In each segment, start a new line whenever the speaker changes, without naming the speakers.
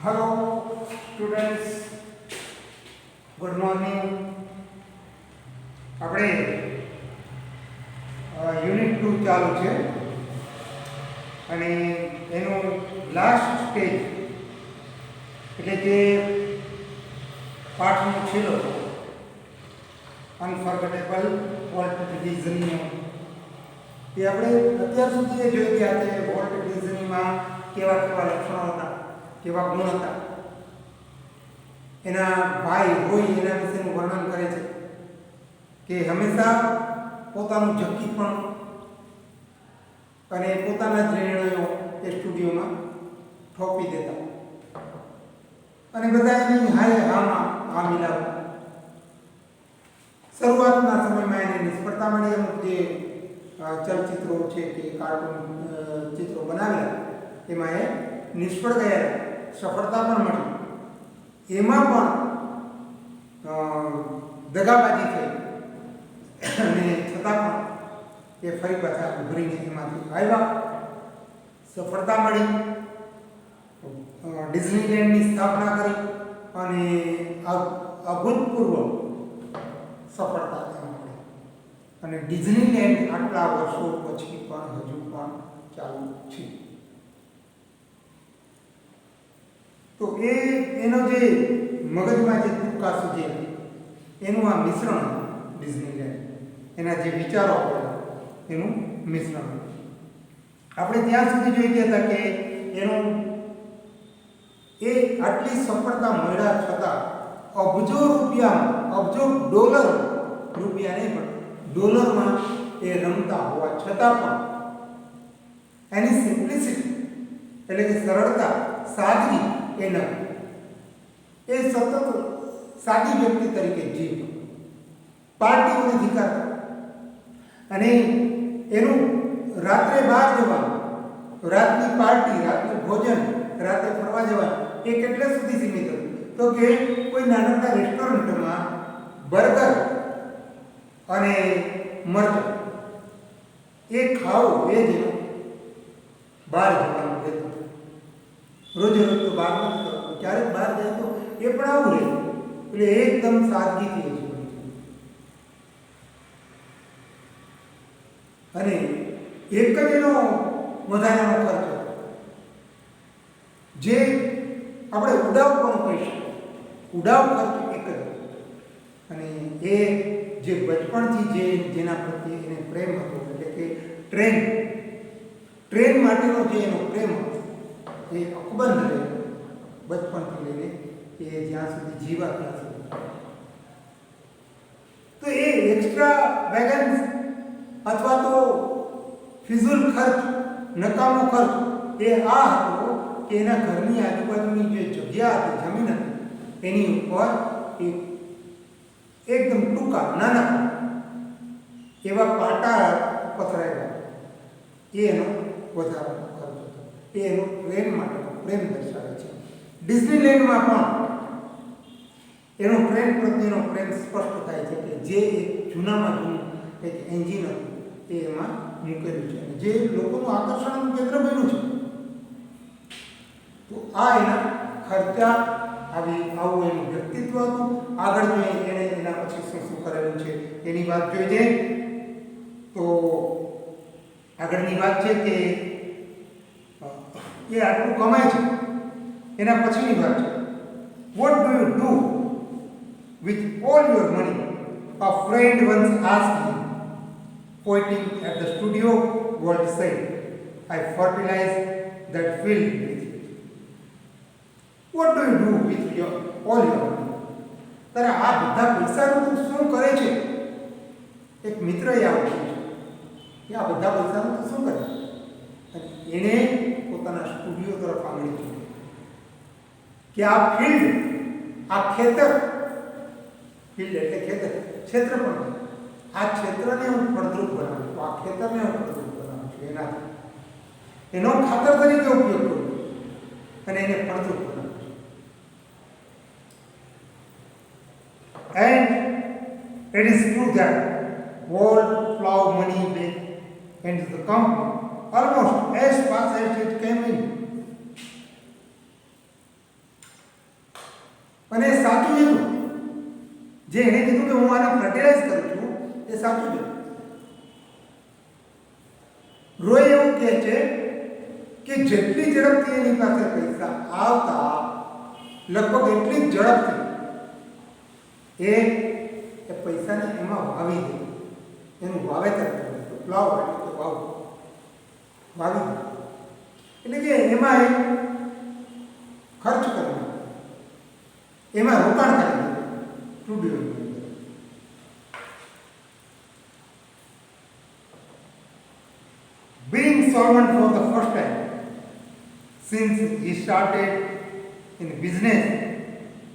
Hello students, good morning. આપણે unit 2 ચાલુ છે અને એનો લાસ્ટ સ્ટેજ એટલે કે પાઠનો છેલ્લો અનફોર્ગેટેબલ વોલ્ટ ડિઝાઇનિંગ એ આપણે અત્યાર સુધી જોઈ ગયા કે વોલ્ટ ડિઝાઇનિંગમાં કેવા કેવા લક્ષણો હતા, કેવા ગુણ હતા, એના ભાઈ હોય એના વિશેનું વર્ણન કરે છે કે હંમેશા પોતાનું ઝક્કી પણ અને પોતાના જ નિર્ણયો એ સ્ટુડિયોમાં થોપી દેતા અને બધા એની હાય હામાં હા મિલાવતા. શરૂઆતના સમયમાં એને નિષ્ફળતા મળી. અમુક જે ચલચિત્રો છે કે કાર્ટૂન ચિત્રો બનાવેલા એમાં એ નિષ્ફળ ગયા, સફળતા પણ મળી. એમાં પણ દગાબાજી થઈ અને છતાં પણ એ ફરી પાછા ઉભરીને એમાંથી આવ્યા, સફળતા મળી, ડિઝનીલેન્ડની સ્થાપના કરી અને અભૂતપૂર્વ સફળતા મળી. અને ડિઝનીલેન્ડ આટલા વર્ષો પછી પણ હજુ પણ ચાલુ છે. તો એનો જે મગજમાં જે ટૂંકા સુધી એનું આ મિશ્રણ ડિઝનીલેન્ડ, એના જે વિચારો એનું મિશ્રણ. આપણે ત્યાં સુધી જોઈ ગયા હતા કે એનું એ આટલી સફળતા મળ્યા છતાં અબજો રૂપિયા, અબજો ડોલર, રૂપિયા નહીં પણ ડોલરમાં એ રમતા હોવા છતાં પણ એની સિમ્પ્લિસિટી એટલે કે સરળતા, સાદગી એ ન, એ સતત સાદી વ્યક્તિ તરીકે જીવ, પાર્ટીઓ નથી કરતા. અને એનું રાત્રે બહાર જવાનું, રાતની પાર્ટી, રાતનું ભોજન, રાતે ફરવા જવાનું એ કેટલે સુધી સીમિત હતું તો કે કોઈ નાનકડા રેસ્ટોરન્ટમાં બર્ગર અને મરચું એ ખાવું એ જ બહાર જવાનું રહેતું. રોજ રોજ તો બહાર નથી કરતું, ક્યારેક બહાર જાય તો એ પણ આવું રહે. એટલે એકદમ સાદગીથી જીવન છે. અને એક જ એનો વધારાનો ખર્ચ જે આપણે ઉડાવ પણ કહી શકીએ, ઉડાવ ખર્ચ એક જ. અને એ જે બચપણથી જેના પ્રત્યે એને પ્રેમ હતો એટલે કે ટ્રેન માટેનો જે એનો પ્રેમ હતો એ અકબંધ રહે બચપણથી લઈને એ જ્યાં સુધી જીવા ત્યાં સુધી. તો એ એક્સ્ટ્રા વેગન્સ અથવા તો ફિઝુલ ખર્ચ, નકામો ખર્ચ એ આ હતો કે એના ઘરની આજુબાજુની જે જગ્યા હતી, જમીન હતી, એની ઉપર એકદમ ટૂંકા નાના એવા પાટા પથરાયેલા, એ એનો વધારાનો ખર્ચ હતો. એ એનો પ્રેમ માટેનો પ્રેમ દર્શાવે છે. ડિઝનીલેન્ડમાં પણ એનો ટ્રેન પ્રત્યેનો પ્રેમ સ્પષ્ટ થાય છે કે જે એક જૂનામાં જૂનું એક એન્જિન હતું એ એમાં મૂકેલું છે, જે લોકોનું આકર્ષણનું કેન્દ્ર બન્યું છે. તો આ એના ખર્ચા, આવું એનું વ્યક્તિત્વ હતું. આગળ જોઈએ એણે એના પછી શું શું કરેલું છે એની વાત જોઈ જાય તો આગળની વાત છે કે એ આટલું કમાય છે. એના પછીની વાત છે, what do you do with all your money? A friend once asked him, pointing at the studio. Walt said, I fertilize that field with it. What do you do with all your money? તારે આ બધા પૈસાનું તું શું કરે છે? એક મિત્રએ આવું પૂછ્યું કે આ બધા પૈસાનું તું શું કરે? એણે પોતાના સ્ટુડિયો તરફ આંગળી ચૂકી કે આ ફિલ્ડ, આ ખેતર, ફિલ્ડ એટલે ખેતર, ક્ષેત્ર પણ, આ ક્ષેત્રને હું ફળદ્રુપ બનાવું છું, આ ખેતરને હું ફળદ્રુપ બનાવું છું, એનાથી એનો ખાતર તરીકે ઉપયોગ કરું અને એને ફળદ્રુપ બનાવું છું. And it is true that Walt plowed money back into the company almost as fast as it came in. અને એ સાચું જ હતું. જે એણે કીધું કે હું આને ફર્ટિલાઇઝ કરું છું એ સાચું જ હતું. રોય એવું કહે છે કે જેટલી ઝડપથી એની પાસે પૈસા આવતા લગભગ એટલી જ ઝડપથી એ પૈસાને એમાં વાવી દે, એનું વાવેતર કરે, પ્લાવ એટલે વાવી દે. એટલે કે એમાં એ ખર્ચ કરવો, એમાં રોકાણ કરી દે સ્ટુડિયોની અંદર. Being solvent for the first time since he started in business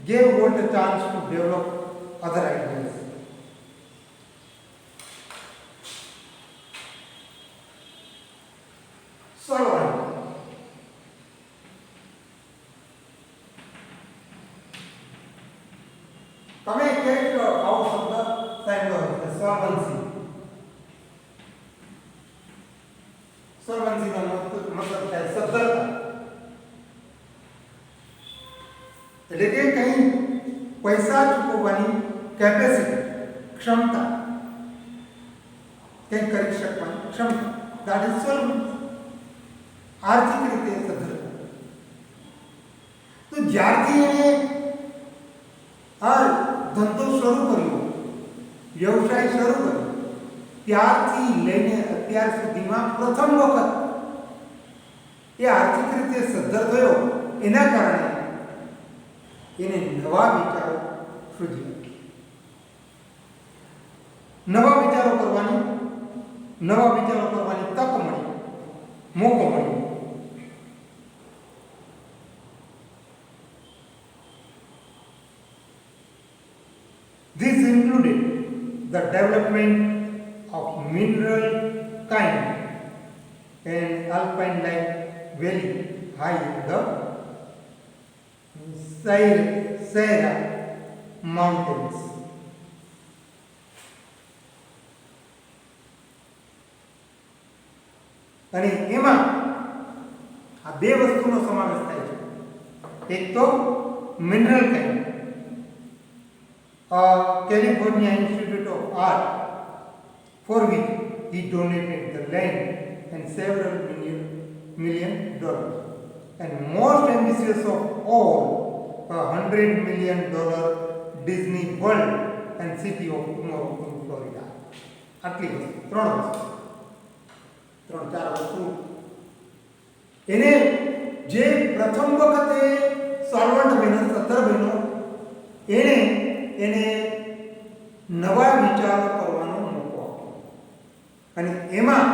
gave Walt a chance to develop other ideas. Solvent. તમે ક્યાંક આવો શબ્દ સાંભળ્યો હશે, સોલ્વન્સી. સોલ્વન્સી નો મતલબ થાય સદ્ધરતા. એટલે કે કંઈ પૈસા ચૂકવવાની કેપેસિટી, ક્ષમતા, કંઈ કરી શકવાની ક્ષમતા, that is solvent. આર્થિક રીતે સદ્ધરતા. તો જ્યારથી એને આ ધંધો શરૂ કર્યો, વ્યવસાય શરૂ કર્યો, ત્યારથી લઈને અત્યાર સુધીમાં પ્રથમ વખત એ આર્થિક રીતે સદ્ધર થયો. એના કારણે એને નવા વિચારો સૂજ્યા, નવા વિચારો કરવાની તક મળી, મોકો મળ્યો. This included the development of mineral kind and alpine like valley high in the Sierra mountains. અને એમાં આ બે વસ્તુનો સમાવેશ થાય છે. એક તો mineral kind, California Institute of Art, for which he donated the land and several million dollars. And most ambitious of all, $100 million Disney World and City of Tomorrow in Florida. આટલી વસ્તુ, ચાર વસ્તુ એને જે પ્રથમ વખતે સોલ્વન્ટ બન્યો, સદ્ધર બન્યો, એને નવા વિચારો કરવાનો મોકો આપ્યો. અને એમાં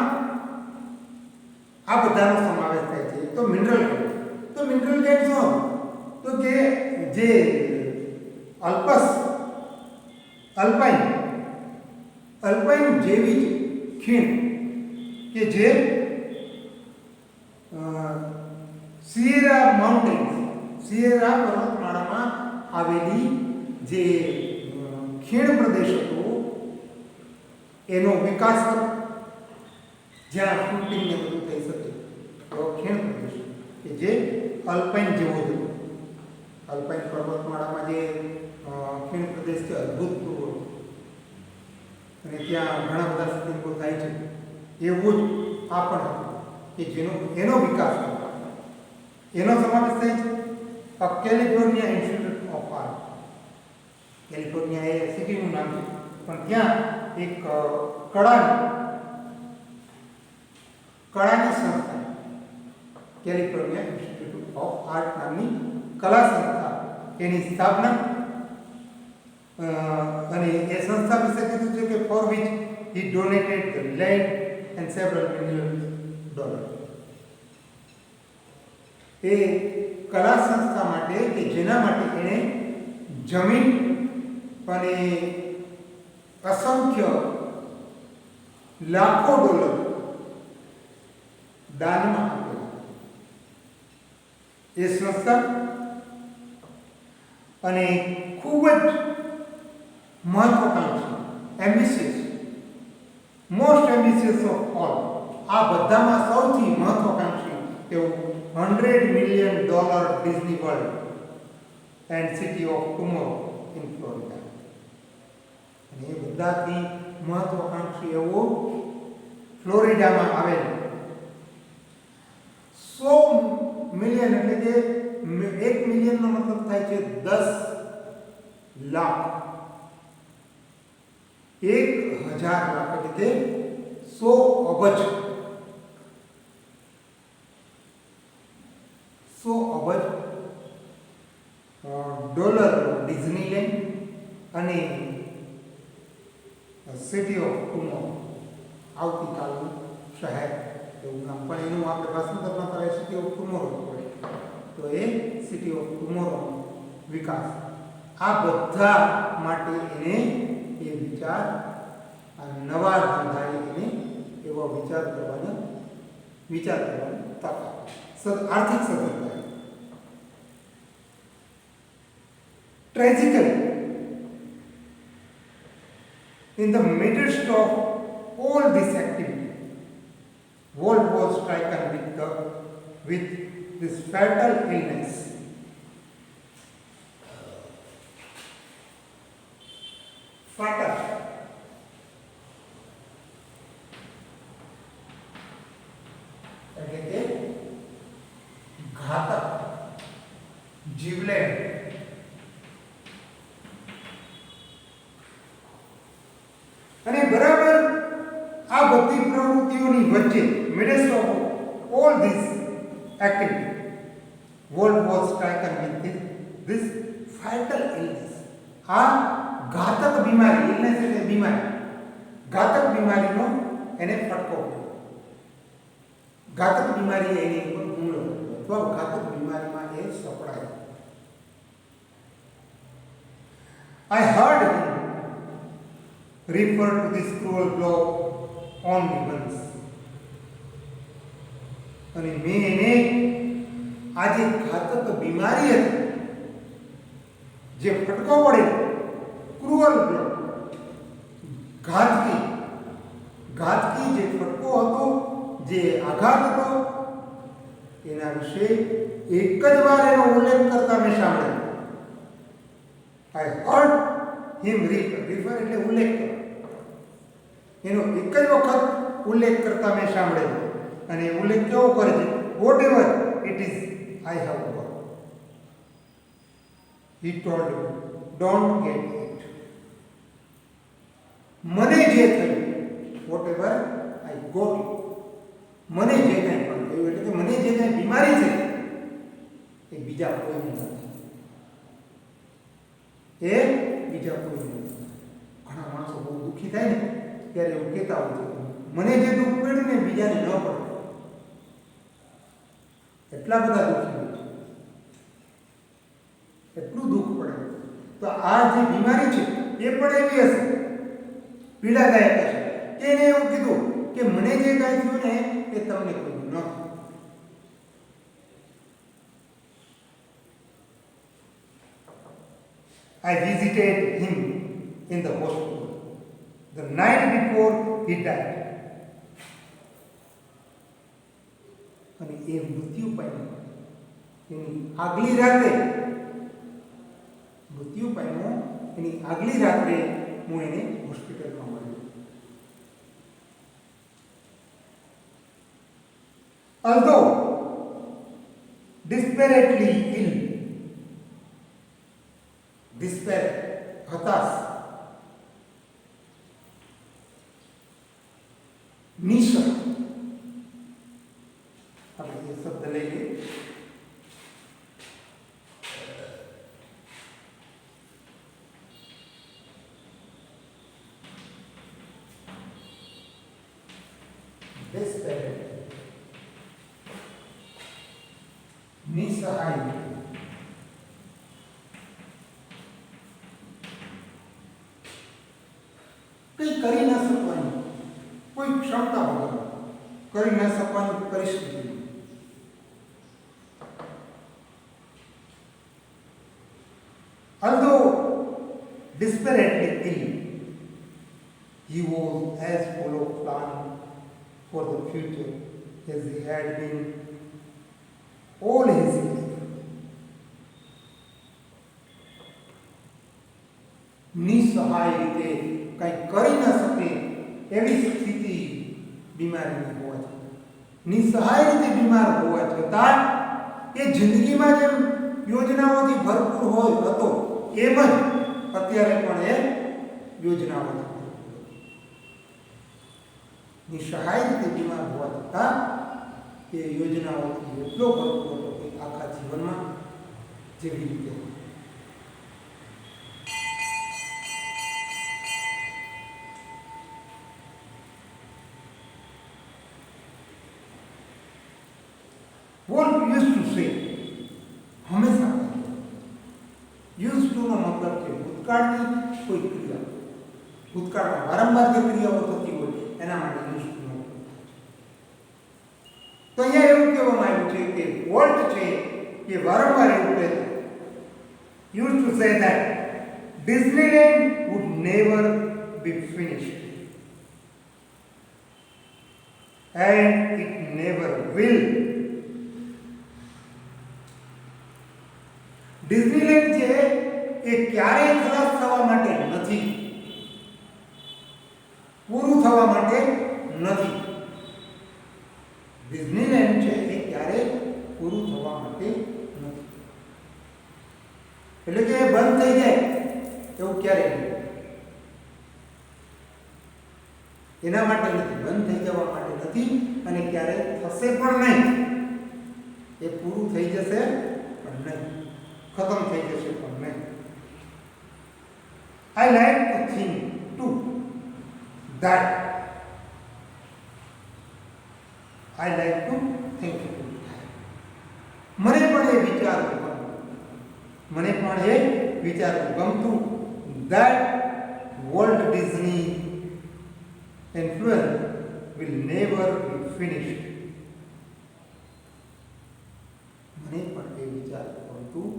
આ બધાનો સમાવેશ થાય છે. તો મિનરલ કાઇન્ડ શું હતું? તો કે જે અલ્પાઇન જેવી જ ખીણ કે જે સિયેરા પર્વતમાળામાં આવેલી જે ખીણ પ્રદેશ હતો એનો વિકાસ કરો, જ્યાં શૂટિંગ ને બધું થઈ શકે એવો ખીણ પ્રદેશ કે જે અલ્પાઇન જેવો હતો. અલ્પાઇન પર્વતમાળામાં જે ખીણ પ્રદેશ છે અદ્ભુત પૂર્વ, અને ત્યાં ઘણા બધા શૂટિંગો થાય છે. એવું જ આ પણ હતું કે એનો વિકાસ કરો, એનો સમાવેશ થાય છે. California Institute of Art, California એ સિટીનું નામ છે, પણ ત્યાં એક કળાની સંસ્થા, કેલિફોર્નિયા ઇન્સ્ટિટ્યૂટ ઓફ આર્ટ નામની કલા સંસ્થા, એની સ્થાપના. અને એ સંસ્થા વિશે કીધું છે કે for which he donated the land and several million dollar. એ કલા સંસ્થા માટે કે જેના માટે એણે જમીન અને અસંખ્ય લાખો ડોલર દાનમાં આપેલા. એ સંસ્થા અને ખૂબ જ મહત્વકાંક્ષી, ambitious, most ambitious of all, આ બધામાં સૌથી મહત્વકાંક્ષી એવું $100 million Disney World and City of Tomorrow in Florida. અને એ બધાથી મહત્વાકાંક્ષી એવું ફ્લોરિડામાં આવેલું 100 મિલિયન એટલે કે 1 મિલિયનનો મતલબ થાય છે 10 લાખ, 1000 લાખ એટલે કે 100 અબજ, 100 અબજ ડોલર ડિઝનીલેન્ડ અને સિટી ઓફ ટુમોરો આવતીકાલનું શહેર એવું નામ, પણ એનું આપણે ભાષાંતરમાં કરે સિટી ઓફ ટુમોરો. તો એ સિટી ઓફ ટુમોરો વિકાસ, આ બધા માટે એને એ વિચાર, આ નવા ધંધાએ એને એવો વિચાર કરવાની તક આપે. આર્થિક સદ્ધરતા. Tragically, in the midst of all this activity, Walt was stricken with this fatal illness. Fatal. એટલે કે ઘાતક, જીવલેણ. અને બરાબર આ બધી પ્રવૃત્તિઓની વચ્ચે midst of all this activity, Walt was stricken with this fatal illness. આ ઘાતક બીમારી, illness એટલે બીમારી, ઘાતક બીમારીનો એને ફટકો પડ્યો. ઘાતક બીમારી એની ઉપર હુમલો કર્યો અથવા ઘાતક બીમારીમાં એ સપડાયો. I heard him refer to this cruel blow only once. અને મેં એને આ જે ઘાતક બીમારી હતી, જે ફટકો પડે, ક્રુઅલ બ્લો, ઘાતકી જે ફટકો હતો, જે આઘાત હતો, એના વિશે એક જ વાર એનો ઉલ્લેખ કરતા મેં સાંભળ્યો. I heard him refer એટલે ઉલ્લેખ કરો, એનો એક જ વખત ઉલ્લેખ કરતા મેં સાંભળેલો. અને ઉલ્લેખ કેવો કરે છે? Whatever it is I have got, he told you don't get it. મને જે થયું, whatever I got it, મને જે કાંઈ પણ થયું એટલે કે મને જે કાંઈ બીમારી છે એ બીજા કોઈને નથી, એ બીજા કોઈ નથી. ઘણા માણસો બહુ દુઃખી થાય ને ત્યારે એવું કહેતા હોય છે, મને જે દુઃખ પડ્યું ને બીજાને ન પડે. એટલા બધા દુઃખી હોય છે, એટલું દુઃખ પડે. તો આ જે બીમારી છે એ પણ એવી હશે, પીડાદાયક હશે કે એને એવું કીધું કે મને જે કાંઈ થયું ને એ તમને કોઈ ન થાય. I visited him in the hospital the night before he died. અને એ મૃત્યુ પામ્યો એની આગલી રાત્રે, મૃત્યુ પામ્યો એની આગલી રાત્રે હું એને હોસ્પિટલમાં મળ્યો. Although desperately ill, despair, હતાશ, નિશા, આપણે એ શબ્દ લઈએ. despair, નિસહાય, કંઈ કરી ન શકવાની, કોઈ ક્ષમતા વગર, કરી ન શકવાની પરિસ્થિતિ. Although desperately ill, he was as full of plan for the future as he had been all his life. નિસહાય રીતે કંઈ કરી ન શકે એવી સ્થિતિ બીમારીની હોવા છતાં, નિસહાય રીતે બીમાર હોવા છતાં એ જિંદગીમાં જેમ યોજનાઓથી ભરપૂર હોય હતો એમ જ અત્યારે પણ એ યોજનાઓથી ભરપૂર હતો. નિસહાય રીતે બીમાર હોવા છતાં એ યોજનાઓથી એટલો ભરપૂર હતો કે આખા જીવનમાં જેવી રીતે વોલ્ટ યુઝ ટુ સે, હંમેશા યુઝ ટુ નો મતલબ છે ભૂતકાળની કોઈ ક્રિયા, ભૂતકાળમાં વારંવાર જે ક્રિયાઓ થતી હોય એના માટે યુઝ ટુ નો. તો અહીંયા એવું કહેવામાં આવ્યું છે કે વોલ્ટ છે એ વારંવાર એવું કહે use to say that Disneyland would never be finished and it never will. Disneyland છે એ ક્યારેય ખલાસ થવા માટે નથી, પૂરું થવા માટે નથી. ડિઝનીલેન્ડ છે એ ક્યારેય પૂરું થવા માટે નથી. એટલે કે બંધ થઈ જાય એવું ક્યારેય નહીં. એના માટે નથી, બંધ થઈ જવા માટે નથી અને ક્યારેય થશે પણ નહીં. એ પૂરું થઈ જશે પણ નહીં, ખતમ થઈ જશે પણ નહીં. I like to think too that I like to think too. મને પણ એ વિચારવું ગમતું that Walt Disney influence will never be finished. મને પણ એ વિચારવું ગમતું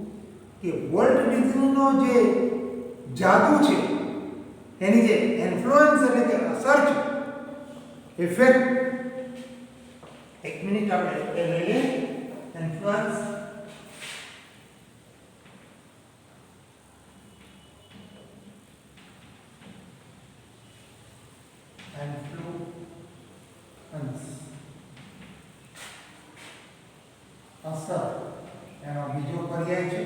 કે વોલ્ટ ડિઝનીનો જે જાદુ છે, એની જે ઇન્ફ્લુઅન્સ એટલે કે અસર છે, ઇફેક્ટ, એક મિનિટ આપણે એ લઈએ. ઇન્ફ્લુઅન્સ અસર એનો બીજો પર્યાય છે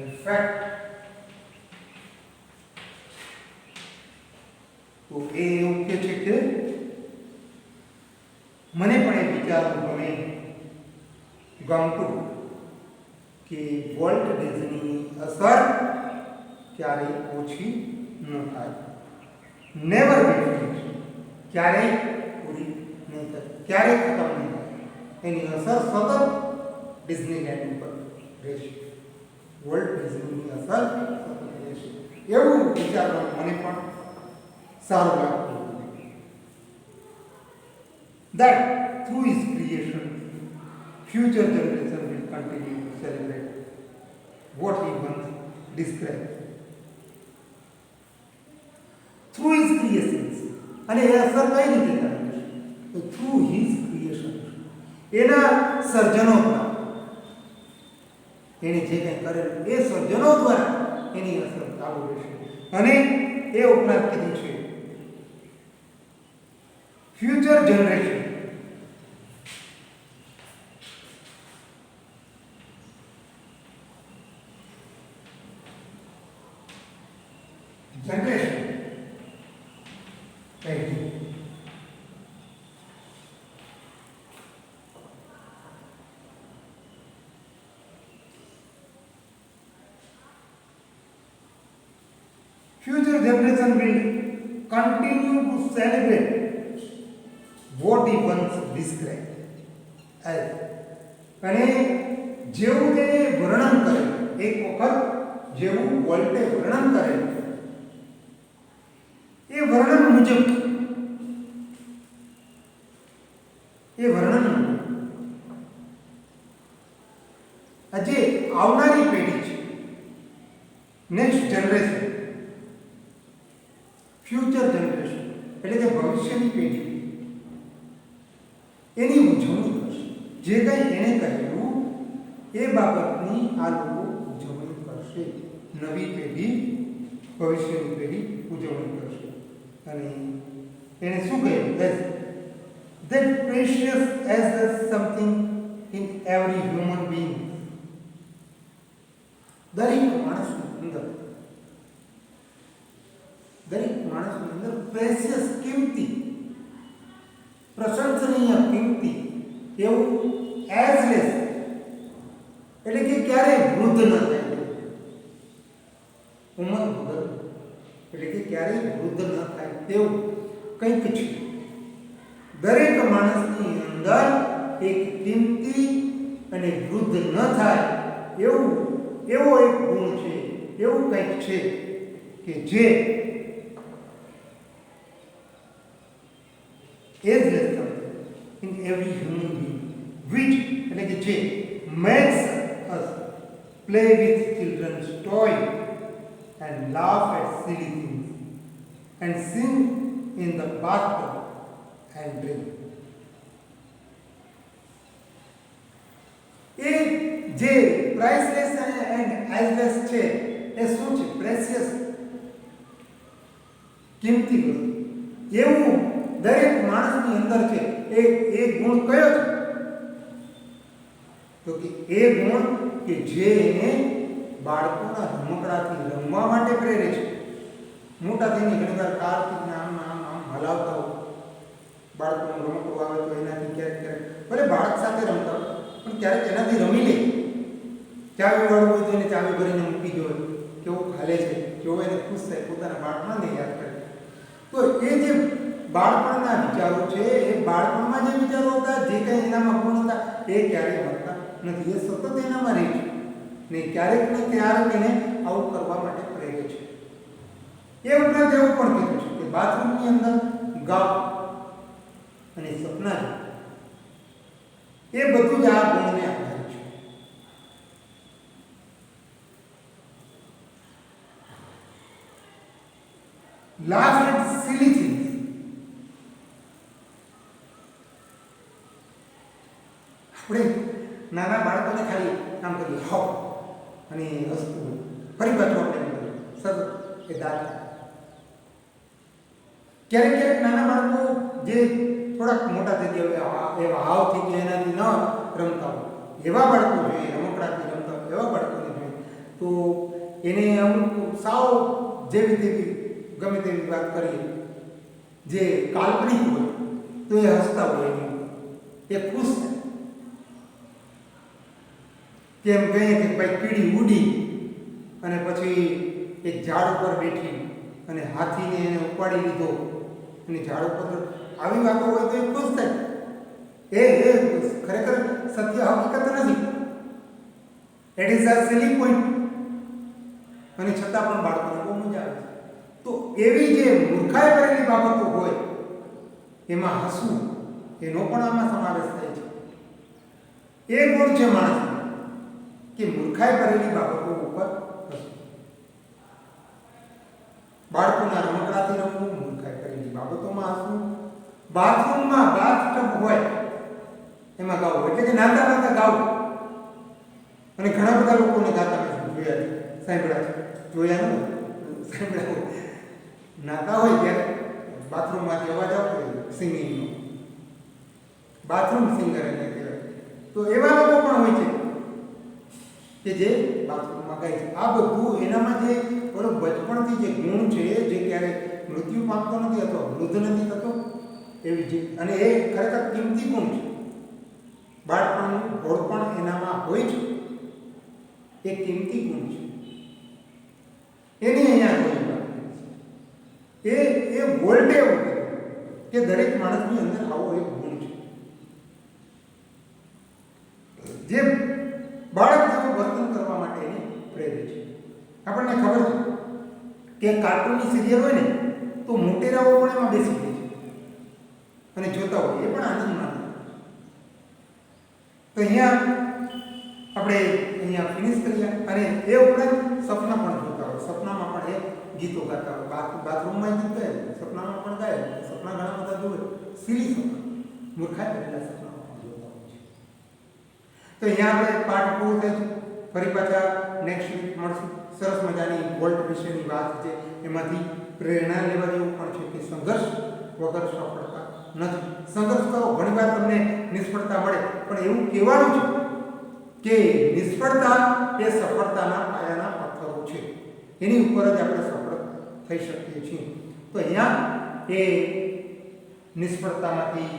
ઇફેક્ટ. તો એ એવું કે છે કે મને પણ એ વિચારવું ગમતું કે વોલ્ટ ડિઝનીની અસર ક્યારેય ઓછી ન થાય, નેવર બી ફિનિશ, ક્યારેય પૂરી નહીં થાય, ક્યારેય ખતમ નહીં થાય. એની અસર સતત ડિઝનીલેન્ડ ઉપર રહેશે, વોલ્ટ ડિઝનીની અસર સતત રહેશે એવું વિચારવાનું મને પણ સારું લાગતું. That through his creation, future generation will continue to celebrate what he once described. Through his creations, અને એ અસર કઈ રીતે કરે છે? તો થ્રુ હિઝ ક્રિએશન, એના સર્જનો દ્વારા, એને જે કંઈ કરેલું એ સર્જનો દ્વારા એની અસર ચાલુ રહેશે. અને એ ઉપરાંત કીધું છે future generation, future generation will continue to celebrate what he once described as. અને જેવું તે વર્ણન કરેલું, એક વખત જેવું વોલ્ટે વર્ણન કરેલું એ વર્ણન મુજબ, આજે આવનારી પેઢી છે, નેક્સ્ટ જનરેશન, ફ્યુચર જનરેશન એટલે કે ભવિષ્યની પેઢી એની ઉજવણી કરશે. જે કંઈ એણે કહેલું એ બાબતની આ લોકો ઉજવણી કરશે, નવી પેઢી ભવિષ્યની પેઢી ઉજવણી કરશે. અને એણે શું કહ્યું? that precious as the something in every human being. દરેક માણસની અંદર પ્રેશિયસ, કિંમતી, પ્રશંસનીય, કિંમતી એવું એઝલેસ એટલે કે ક્યારેય વૃદ્ધ ન થાય, ઉંમર વગર એટલે કે ક્યારેય વૃદ્ધ ન થાય તેવું કંઈક છે. દરેક માણસની અંદર એક કિંમતી અને વૃદ્ધ ન થાય એવો એક ગુણ છે, એવું કંઈક છે કે જે ageless in every human being, which એટલે કે જે makes us play with children's toy and laugh at silly things and sing in the bathtub and drink. એ જે પ્રાઇસલેસ એન્ડ આઇઝલેસ છે એ શું છે? પ્રેશિયસ, કિંમતી વસ્તુ. એવું દરેક માણસની અંદર છે. એ ગુણ કયો છે? તો કે એ ગુણ કે જે એને બાળકોના રમકડાથી રમવા માટે પ્રેરે છે. મોટા થઈને ઘણીવાર કાર્તિકને આમ હલાવતા હોય, બાળકોનું રમકડું આવે તો એનાથી ક્યારેક ભલે બાળક સાથે રમતા હોય પણ ક્યારેક એનાથી રમી લે. ચાવી વાળું હોય તો એને ચાવી ભરીને મૂકી દો, કેવું હાલે છે, જો એને ખુશ થાય, પોતાના બાળપણને યાદ કરે. તો એ જે બાળપણના વિચારો છે, એ બાળપણમાં જે વિચારો હતા, જે કંઈ એનામાં ગુણ હતા, એ ક્યારેય મળતા નથી. એ સતત એનામાં રહે છે ને ક્યારેક ને ક્યારેક એને આવું કરવા માટે પ્રેરે છે. એ ઉપરાંત એવું પણ કીધું છે કે બાથરૂમની અંદર ગાવ અને સપના એ બધું જ આ ગુણને આધારિત છે. Laugh at silly things. આપણે નાના બાળકોને ખાલી કામ કરીએ હાવ અને હસતું ફરી પાછું આપણે સતત એ દાંત. ક્યારેક નાના બાળકો જે થોડાક મોટા થઈ ગયા એવા હાવ થઈ ગયા, એનાથી ન રમતા હોય એવા બાળકો જોઈએ, રમકડાથી રમતા હોય એવા બાળકોને જોઈએ તો એને અમુક સાવ જેવી તેવી ગમે તેવી વાત કરીએ જે કાલ્પનિક હોય તો એ હસતા હોય, એ ખુશ થાય. કેમ કહીએ કે ભાઈ કીડી ઉડી અને પછી એક ઝાડ ઉપર બેઠી અને હાથીને એને ઉપાડી લીધો અને ઝાડ ઉપર, આવી વાતો હોય તો એ ખુશ થાય. એ ખરેખર સત્ય હકીકત નથી. It is a silly point. અને છતાં પણ બાળકોને બહુ મજા આવે છે. તો એવી જે મૂર્ખાઈ ભરેલી બાબતો હોય એમાં હસવું, એનો પણ આમાં સમાવેશ થાય છે. એ ગુણ છે માણસ કે મૂર્ખાઈ ભરેલી બાબતો ઉપર હસવું. બાળકોના રમકડાથી રમવું, મૂર્ખાઈ ભરેલી બાબતોમાં હસવું. બાથરૂમમાં બાથટબ હોય એમાં ગાવું, એટલે કે નાતા ગાવું. અને ઘણા બધા લોકોને ગાતા જોયા, સાંભળ્યા, જોયા ન સાંભળ્યા. નાતા હોય ત્યારે બાથરૂમમાંથી અવાજ આવતો હોય સિંગિંગનો, બાથરૂમ સિંગર એને કહેવાય. તો એવા લોકો પણ હોય છે કે જે બાથરૂમમાં ગાય છે. આ બધું એનામાં જે ઓલો બચપણથી જે ગુણ છે, જે ક્યારેય મૃત્યુ પામતો નથી અથવા વૃદ્ધ નથી થતો એવી જે, અને એ ખરેખર કિંમતી ગુણ છે. બાળપણનું ભોળપણ એનામાં હોય છે, એ કિંમતી ગુણ છે. એની અહીંયા એ વોલ્ટે એવું કે દરેક માણસની અંદર આવો એક ગુણ છે જે બાળક જેવું વર્તન કરવા માટે એને પ્રેરે છે. આપણને ખબર છે કે કાર્ટૂનની સિરિયલ હોય ને તો મોટેરાઓ પણ એમાં બેસી જાય છે અને જોતા હોય, એ પણ આનંદ માને. તો અહીંયા આપણે ફિનિશ કરીએ. અને એ ઉપરાંત સપના પણ જોતા હોય, સપનામાં પણ એ ગીતો ગાતા હોય. બાથરૂમમાં ગીત ગાય, સપનામાં પણ ગાય. સપના ઘણા બધા જોવે, સિલી સપના, મૂર્ખાઈ ભરેલા સપનામાં પણ જોતા હોય છે. તો અહીંયા આપણે પાઠ પૂરો થાય છે. ફરી પાછા નેક્સ્ટ વીક મળશું. સરસ મજાની વોલ્ટ વિશેની વાત છે, એમાંથી પ્રેરણા લેવા જેવું પણ છે કે સંઘર્ષ વગર સફળતા નથી. સંઘર્ષ તો ઘણીવાર તમને નિષ્ફળતા મળે, પણ એવું કહેવાનું છે કે નિષ્ફળતા એ સફળતાના પાયાના પથ્થરો છે, એની ઉપર જ આપણે સફળ થઈ શકીએ છીએ. તો અહીંયા એ નિષ્ફળતામાંથી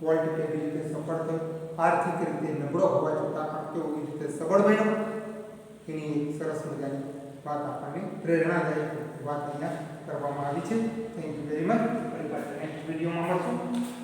વોલ્ટ કેવી રીતે સફળ થયો, આર્થિક રીતે નબળો હોવા છતાં પણ કેવી રીતે સબળ બન્યો, એની એક સરસ મજાની વાત આપણને પ્રેરણાદાયક વાત અહીંયા કરવામાં આવી છે. Thank you very much. ફરી પાછા નેક્સ્ટ વિડીયોમાં મળશું.